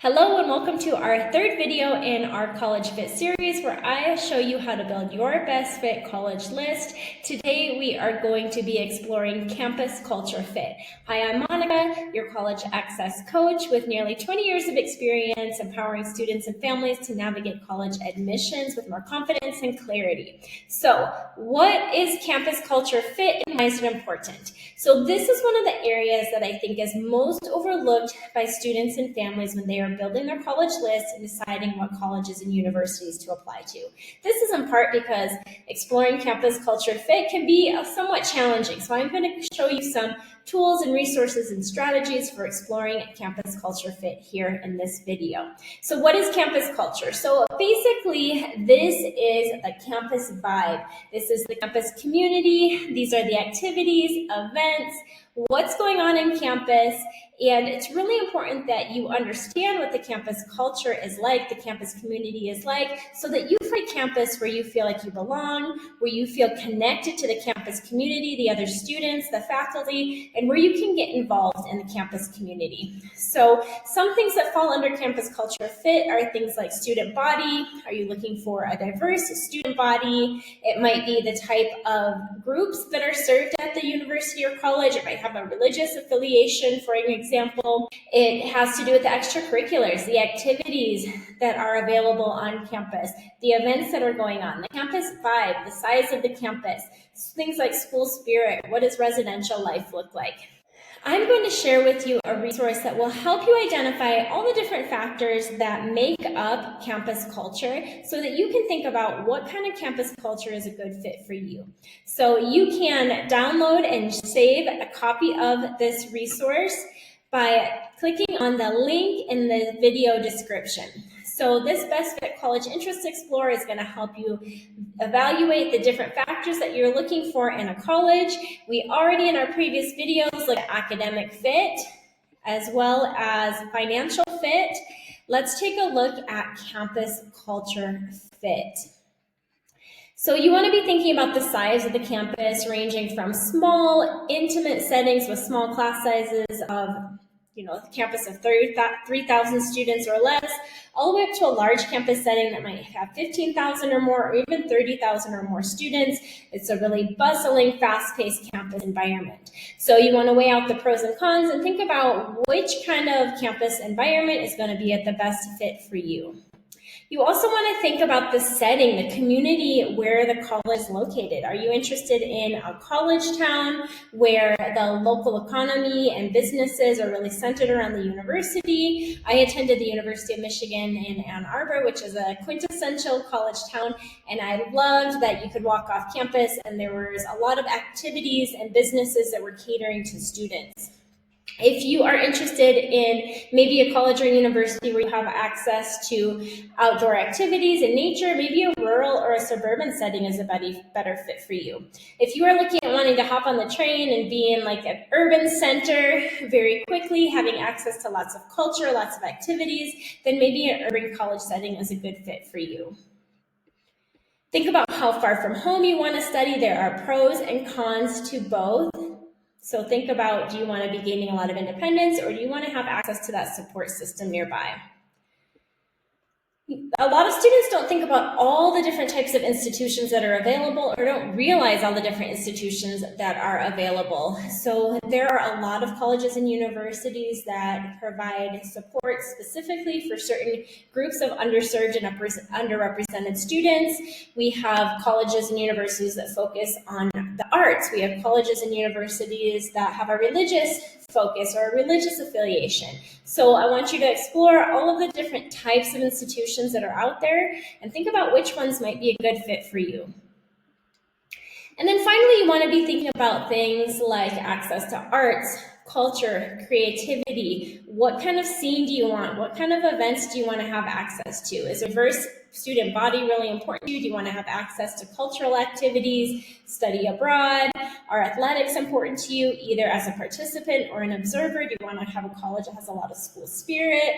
Hello and welcome to our third video in our College Fit series where I show you how to build your best fit college list. Today we are going to be exploring campus culture fit. Hi, I'm Monica, your college access coach with nearly 20 years of experience empowering students and families to navigate college admissions with more confidence and clarity. So what is campus culture fit and why is it important? So this is one of the areas that I think is most overlooked by students and families when they are building their college list and deciding what colleges and universities to apply to. This is in part because exploring campus culture fit can be somewhat challenging. So I'm going to show you some tools and resources and strategies for exploring campus culture fit here in this video. So what is campus culture? So basically, this is the campus vibe. This is the campus community. These are the activities, events, what's going on in campus, and it's really important that you understand what the campus culture is like, the campus community is like, so that you find a campus where you feel like you belong, where you feel connected to the campus community, the other students, the faculty, and where you can get involved in the campus community. So some things that fall under campus culture fit are things like student body. Are you looking for a diverse student body? It might be the type of groups that are served at the university or college. It might have a religious affiliation, for an example. It has to do with the extracurriculars, the activities that are available on campus, the events that are going on, the campus vibe, the size of the campus, things like school spirit. What does residential life look like? I'm going to share with you a resource that will help you identify all the different factors that make up campus culture so that you can think about what kind of campus culture is a good fit for you. So you can download and save a copy of this resource by clicking on the link in the video description. So this Best Fit College Interest Explorer is going to help you evaluate the different factors that you're looking for in a college. We already in our previous videos looked at academic fit as well as financial fit. Let's take a look at campus culture fit. So you want to be thinking about the size of the campus, ranging from small, intimate settings with small class sizes of a campus of 3,000 students or less, all the way up to a large campus setting that might have 15,000 or more, or even 30,000 or more students. It's a really bustling, fast-paced campus environment. So you want to weigh out the pros and cons and think about which kind of campus environment is going to be at the best fit for you. You also want to think about the setting, the community where the college is located. Are you interested in a college town where the local economy and businesses are really centered around the university? I attended the University of Michigan in Ann Arbor, which is a quintessential college town, and I loved that you could walk off campus and there was a lot of activities and businesses that were catering to students. If you are interested in maybe a college or university where you have access to outdoor activities and nature, maybe a rural or a suburban setting is a better fit for you. If you are looking at wanting to hop on the train and be in like an urban center very quickly, having access to lots of culture, lots of activities, then maybe an urban college setting is a good fit for you. Think about how far from home you want to study. There are pros and cons to both. So think about, do you want to be gaining a lot of independence or do you want to have access to that support system nearby? A lot of students don't think about all the different types of institutions that are available or don't realize all the different institutions that are available. So there are a lot of colleges and universities that provide support specifically for certain groups of underserved and underrepresented students. We have colleges and universities that focus on the arts. We have colleges and universities that have a religious focus or a religious affiliation. So I want you to explore all of the different types of institutions that are out there and think about which ones might be a good fit for you. And then finally, you want to be thinking about things like access to arts, culture, creativity. What kind of scene do you want? What kind of events do you want to have access to? Is a diverse student body really important to you? Do you want to have access to cultural activities, study abroad? Are athletics important to you, either as a participant or an observer? Do you want to have a college that has a lot of school spirit?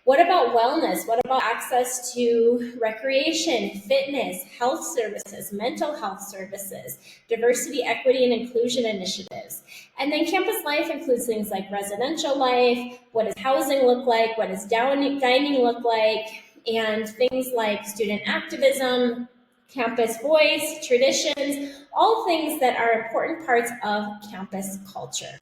What about wellness? What about access to recreation, fitness, health services, mental health services, diversity, equity, and inclusion initiatives? And then campus life includes things like residential life, what does housing look like, what does dining look like, and things like student activism, campus voice, traditions, all things that are important parts of campus culture.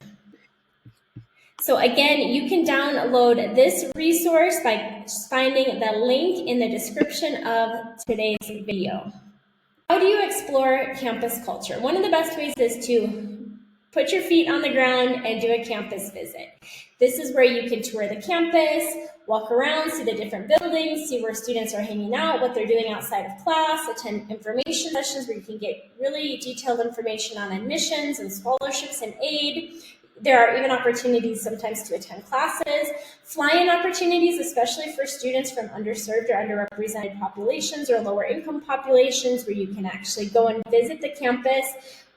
So again, you can download this resource by finding the link in the description of today's video. How do you explore campus culture? One of the best ways is to put your feet on the ground and do a campus visit. This is where you can tour the campus, walk around, see the different buildings, see where students are hanging out, what they're doing outside of class, attend information sessions where you can get really detailed information on admissions and scholarships and aid. There are even opportunities sometimes to attend classes, fly-in opportunities, especially for students from underserved or underrepresented populations or lower income populations, where you can actually go and visit the campus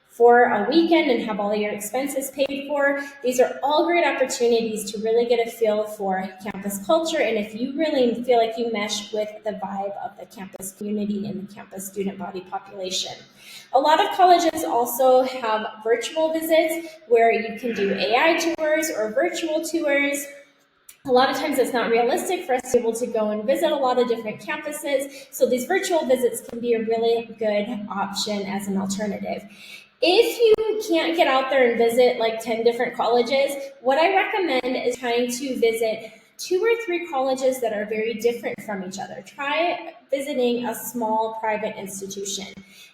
for a weekend and have all your expenses paid for. These are all great opportunities to really get a feel for campus culture, and if you really feel like you mesh with the vibe of the campus community and the campus student body population. A lot of colleges also have virtual visits where you can do AI tours or virtual tours. A lot of times it's not realistic for us to be able to go and visit a lot of different campuses, so these virtual visits can be a really good option as an alternative. If you can't get out there and visit like 10 different colleges, what I recommend is trying to visit 2 or 3 colleges that are very different from each other. Try visiting a small private institution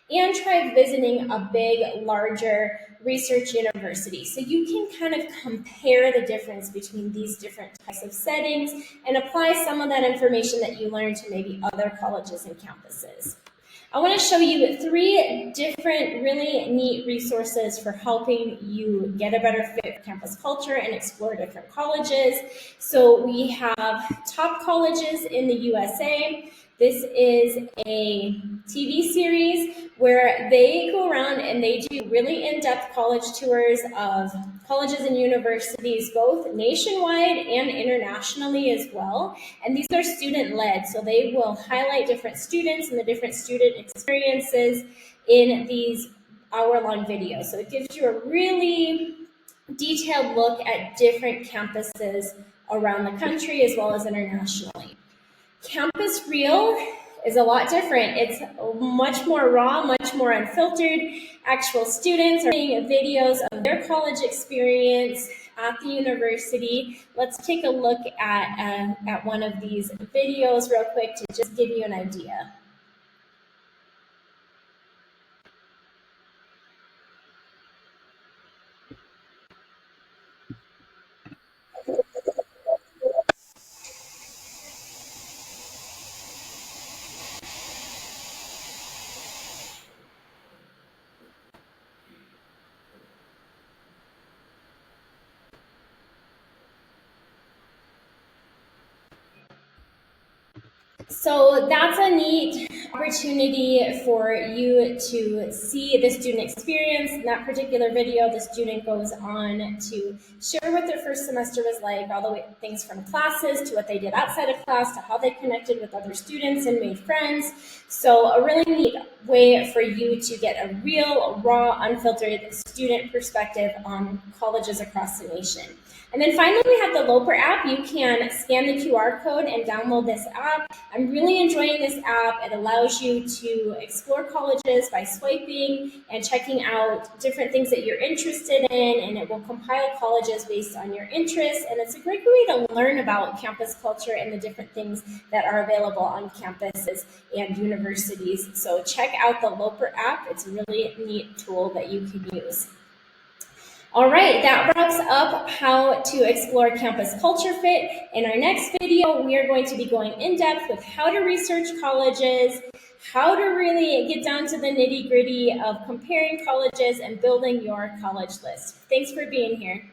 and try visiting a big, larger research university. So you can kind of compare the difference between these different types of settings and apply some of that information that you learned to maybe other colleges and campuses. I want to show you 3 different really neat resources for helping you get a better fit for campus culture and explore different colleges. So we have Top Colleges in the USA. This is a TV series where they go around and they do really in-depth college tours of colleges and universities, both nationwide and internationally as well. And these are student-led, so they will highlight different students and the different student experiences in these hour-long videos. So it gives you a really detailed look at different campuses around the country as well as internationally. Campus Reel is a lot different. It's much more raw, much more unfiltered. Actual students are making videos of their college experience at the university. Let's take a look at one of these videos real quick to just give you an idea. So that's a neat opportunity for you to see the student experience. In that particular video, the student goes on to share what their first semester was like, all the way things from classes to what they did outside of class to how they connected with other students and made friends. So a really neat way for you to get a real, raw, unfiltered student perspective on colleges across the nation. And then finally, we have the Loper app. You can scan the QR code and download this app. I'm really enjoying this app. It allows you to explore colleges by swiping and checking out different things that you're interested in, and it will compile colleges based on your interests. And it's a great way to learn about campus culture and the different things that are available on campuses and universities. So check out the Loper app. It's a really neat tool that you can use. All right, that wraps up how to explore campus culture fit. In our next video, we are going to be going in depth with how to research colleges, how to really get down to the nitty gritty of comparing colleges and building your college list. Thanks for being here.